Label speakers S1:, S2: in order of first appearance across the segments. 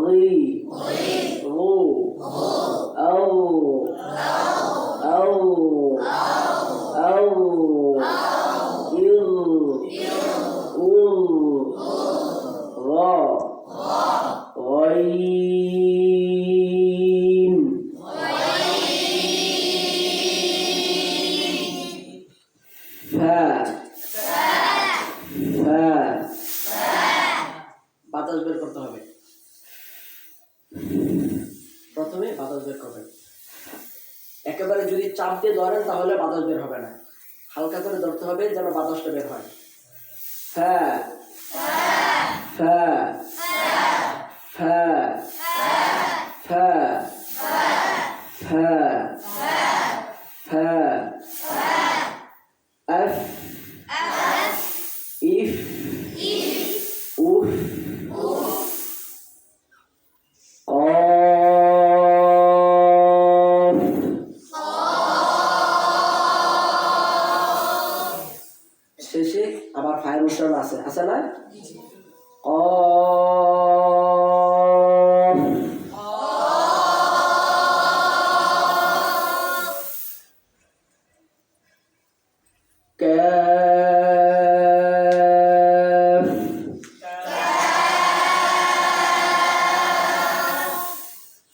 S1: রি রু আউ আউ আউ ইউ উ র غين فا বাতাস বের করতে হবে। প্রথমে বাতাস বের করবেন। একেবারে যদি চাপ দিয়ে ধরেন তাহলে বাতাস বের হবে না, হালকা করে ধরতে হবে যেন বাতাসটা বের হয়। ফা ফা ফা ফা ফা ফা আফ ইফ উফ কফ শেষে আবার ফায়ের উচ্চারণ আছে না?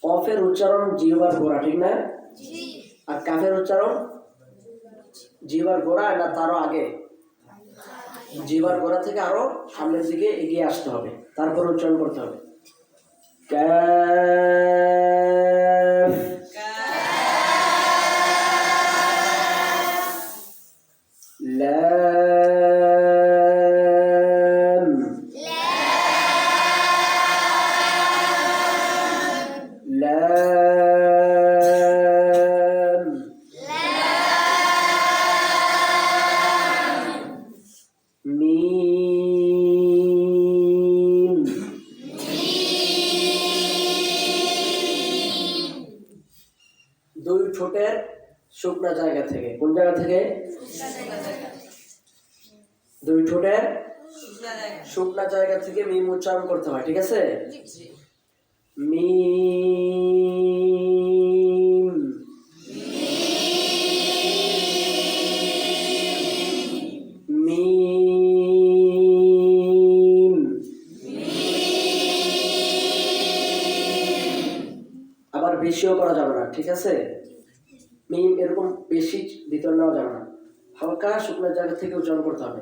S1: কফের উচ্চারণ জিহ্বার গোড়া, ঠিক না? আর কাফের উচ্চারণ জিহ্বার গোড়া না তারও আগে? জিহ্বার গোড়া থেকে আরো সামনের দিকে এগিয়ে আসতে হবে, তারপর উচ্চারণ করতে হবে। কাফ লাম লাম মিম দুই ঠোঁটের শুকনা জায়গা থেকে। কোন জায়গা থেকে? দুই ঠোঁটের শুকনা জায়গা থেকে মিম উচ্চারণ করতে হয়, ঠিক আছে? মিম মিম আবার বেশিও করা যাবে না, ঠিক আছে? মিম এরকম বেশি ভিতর নেওয়া যাবে না, হালকা শুকনো জায়গা থেকে উচ্চারণ করতে হবে।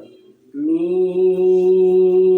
S1: মিম